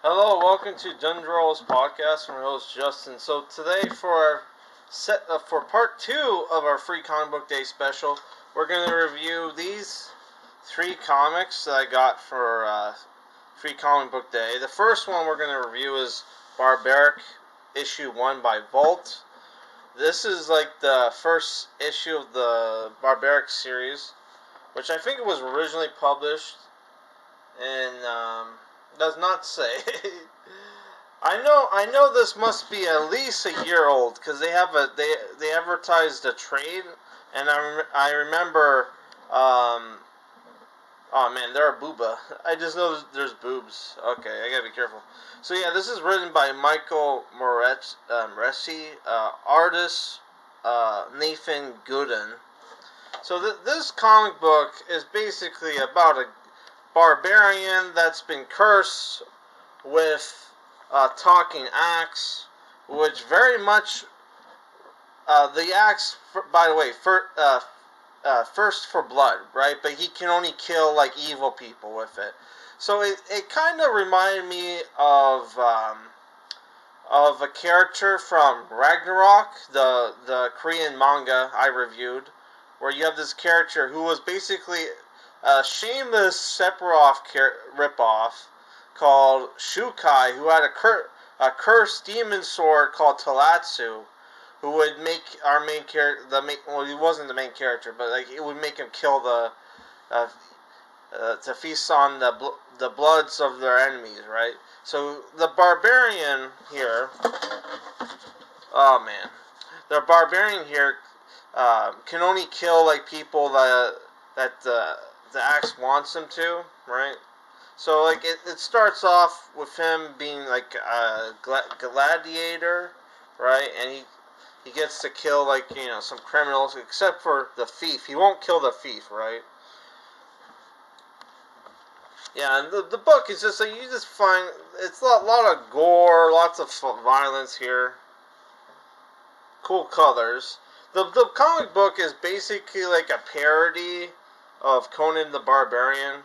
Hello, welcome to Dundrell's podcast. I'm your host Justin. So today, for part two of our free comic book day special, we're going to review these three comics that I got for free comic book day. The first one we're going to review is Barbaric issue 1 by Vault. This is like the first issue of the Barbaric series, which I think it was originally published in does not say. I know this must be at least a year old because they advertised a trade, and I remember. Oh man, there are booba. I just know there's boobs. Okay, I gotta be careful. So yeah, this is written by Michael Moreci, artist Nathan Gooden. So this comic book is basically about a barbarian that's been cursed with a talking axe, which very much the axe. By the way, first for blood, right? But he can only kill like evil people with it. So it kind of reminded me of a character from Ragnarok, the Korean manga I reviewed, where you have this character who was basically a shameless Sephiroth ripoff called Shukai, who had a cursed demon sword called Talatsu, who would make our main character well, he wasn't the main character, but like it would make him kill uh, to feast on the bloods of their enemies, right? So the barbarian here, oh man, the barbarian here can only kill like people that the axe wants him to, right? So like it starts off with him being like a gladiator, right? And he gets to kill like some criminals, except for the thief. He won't kill the thief, right? Yeah, and the book is just like you just find it's a lot of gore, lots of violence here, cool colors. The comic book is basically like a parody of Conan the Barbarian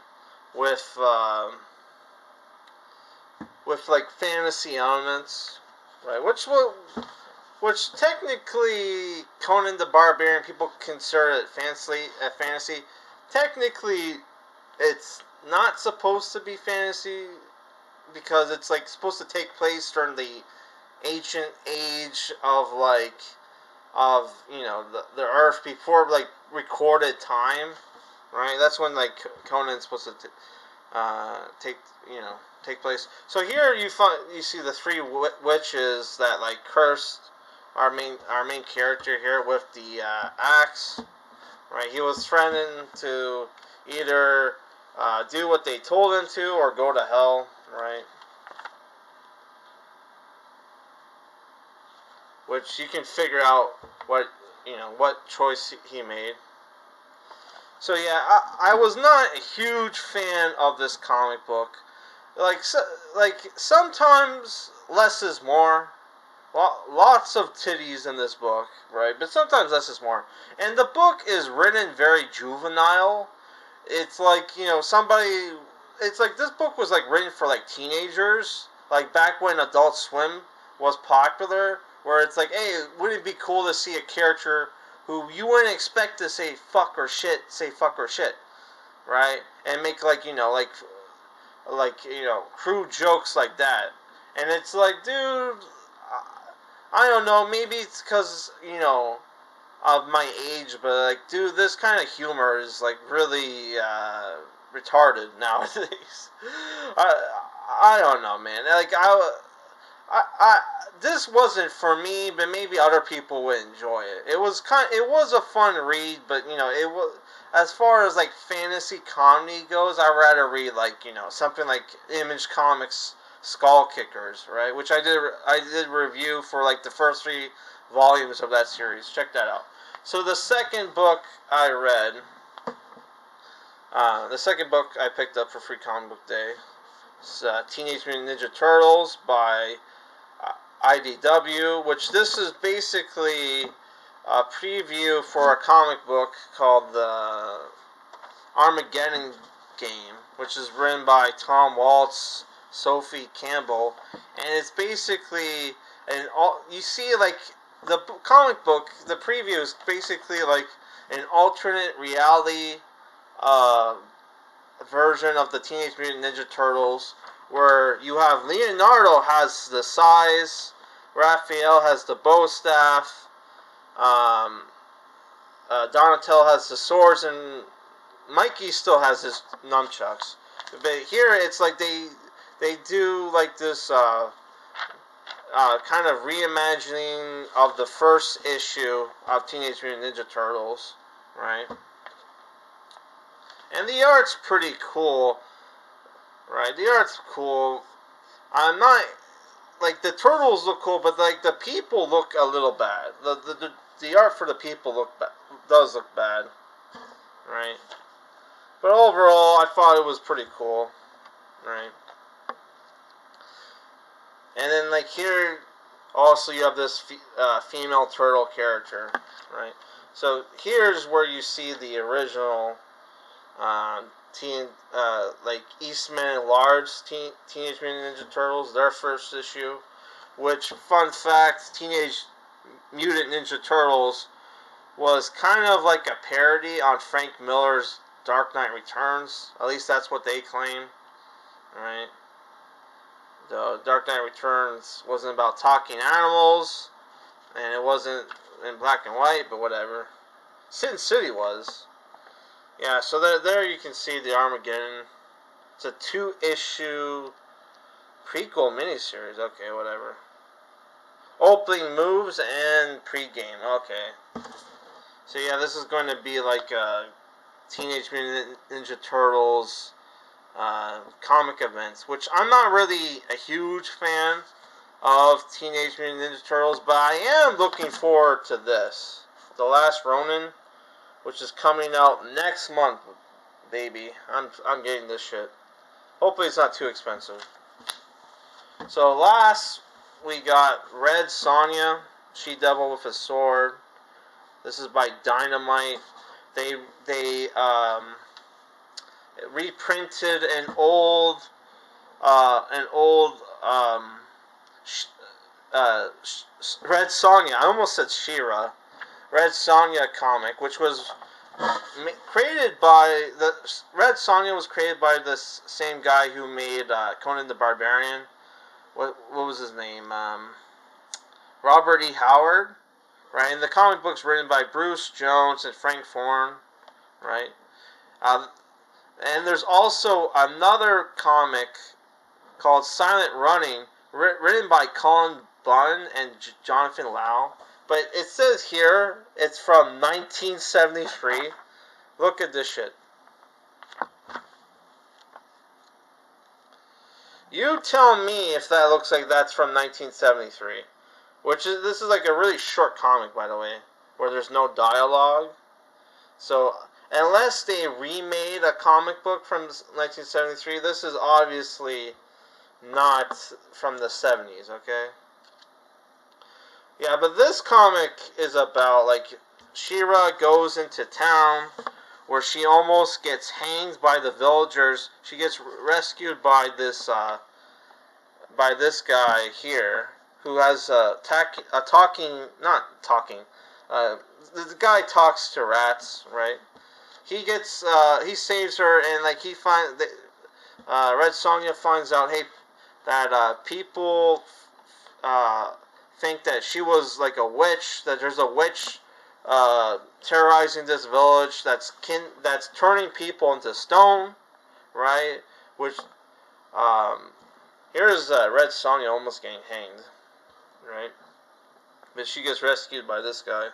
with like fantasy elements, right? Which technically Conan the Barbarian people consider it fantasy. Technically, it's not supposed to be fantasy because it's like supposed to take place during the ancient age of the Earth before like recorded time, right? That's when like Conan's supposed to take take place. So here you see the three witches that like cursed our main character here with the axe, right? He was threatening to either do what they told him to or go to hell, right? Which you can figure out what choice he made. So yeah, I was not a huge fan of this comic book. Like sometimes less is more. Lots of titties in this book, right? But sometimes less is more. And the book is written very juvenile. It's like somebody. It's like this book was like written for like teenagers, like back when Adult Swim was popular. Where it's like, hey, wouldn't it be cool to see a character who you wouldn't expect to say fuck or shit, right? And make like crude jokes like that. And it's like, dude, I don't know. Maybe it's because of my age, but like, dude, this kind of humor is like really retarded nowadays. I don't know, man. Like I this wasn't for me, but maybe other people would enjoy it. It was a fun read, but it was as far as like fantasy comedy goes, I'd rather read like something like Image Comics Skull Kickers, right? Which I did review for like the first three volumes of that series. Check that out. So the second book I read, the second book I picked up for Free Comic Book Day, is Teenage Mutant Ninja Turtles by IDW, which this is basically a preview for a comic book called the Armageddon Game, which is written by Tom Waltz, Sophie Campbell, and it's basically you see like the comic book, the preview is basically like an alternate reality uh, version of the Teenage Mutant Ninja Turtles, where you have Leonardo has the size, Raphael has the bow staff, Donatello has the swords, and Mikey still has his nunchucks. But here it's like they do like this kind of reimagining of the first issue of Teenage Mutant Ninja Turtles, right? And the art's pretty cool, right? The art's cool. I'm not like the turtles look cool, but like the people look a little bad. The art for the people does look bad, right? But overall, I thought it was pretty cool, right? And then like here, also you have this female turtle character, right? So here's where you see the original like Eastman and Large Teenage Mutant Ninja Turtles, their first issue. Which, fun fact, Teenage Mutant Ninja Turtles was kind of like a parody on Frank Miller's Dark Knight Returns. At least that's what they claim, right? The Dark Knight Returns wasn't about talking animals, and it wasn't in black and white, but whatever. Sin City was. Yeah, so there you can see the Armageddon. It's a 2-issue prequel miniseries. Okay, whatever. Opening moves and pregame. Okay. So yeah, this is going to be like Teenage Mutant Ninja Turtles comic events, which I'm not really a huge fan of Teenage Mutant Ninja Turtles, but I am looking forward to this. The Last Ronin, which is coming out next month, baby. I'm getting this shit. Hopefully it's not too expensive. So last we got Red Sonja, She-Devil with a sword. This is by Dynamite. They reprinted an old Red Sonja. I almost said She-Ra. Red Sonja comic, which was created by Red Sonja was created by this same guy who made Conan the Barbarian. What was his name? Robert E. Howard, right? And the comic book's written by Bruce Jones and Frank Thorne, right? And there's also another comic called Silent Running, written by Colin Bunn and Jonathan Lau. But it says here it's from 1973. Look at this shit. You tell me if that looks like that's from 1973. This is like a really short comic, by the way, where there's no dialogue. So, unless they remade a comic book from 1973, this is obviously not from the 70s, okay? Yeah, but this comic is about, like, She-Ra goes into town where she almost gets hanged by the villagers. She gets rescued by this guy here, who has the guy talks to rats, right? He saves her, and like Red Sonja finds out, hey, that people think that she was like a witch, that there's a witch terrorizing this village that's turning people into stone, right? Which here's Red Sonja almost getting hanged, right? But she gets rescued by this guy.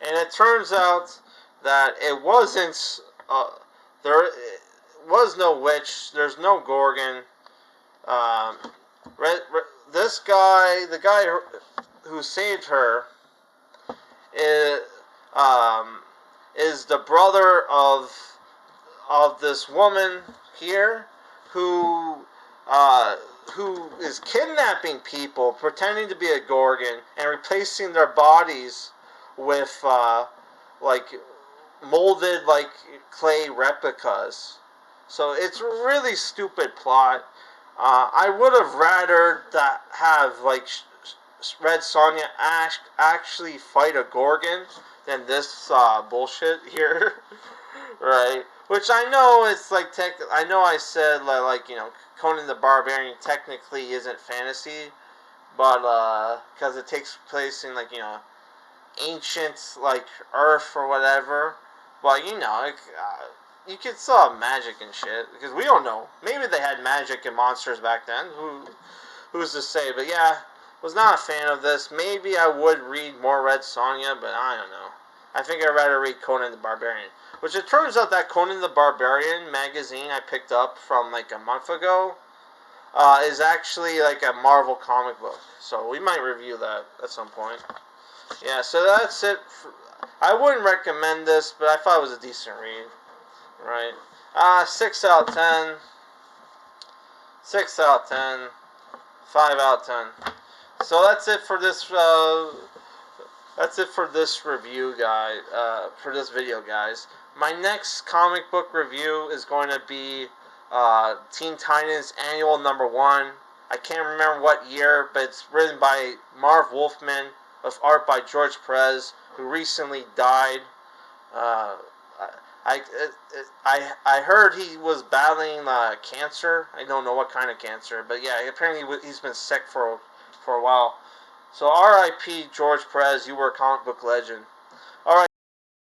And it turns out that it wasn't, there was no witch, there's no Gorgon. This guy, the guy who saved her, is the brother of this woman here who is kidnapping people, pretending to be a Gorgon, and replacing their bodies with like molded like clay replicas. So it's a really stupid plot. I would have rather that have like Red Sonja actually fight a Gorgon than this bullshit here, right? Which I know it's like I know I said like Conan the Barbarian technically isn't fantasy, but because it takes place in like ancient like Earth or whatever, but you could still have magic and shit because we don't know. Maybe they had magic and monsters back then. Who's to say? But yeah, was not a fan of this. Maybe I would read more Red Sonja, but I don't know. I think I'd rather read Conan the Barbarian. Which it turns out that Conan the Barbarian magazine I picked up from like a month ago is actually like a Marvel comic book. So we might review that at some point. Yeah, so that's it. I wouldn't recommend this, but I thought it was a decent read. Right. 6 out of 10. 6 out of 10. 5 out of 10. So that's it for this. That's it for this review, guy. For this video, guys. My next comic book review is going to be Teen Titans Annual #1. I can't remember what year, but it's written by Marv Wolfman with art by George Perez, who recently died. I heard he was battling cancer. I don't know what kind of cancer, but yeah, apparently he's been sick for a while. So R.I.P. George Perez, you were a comic book legend.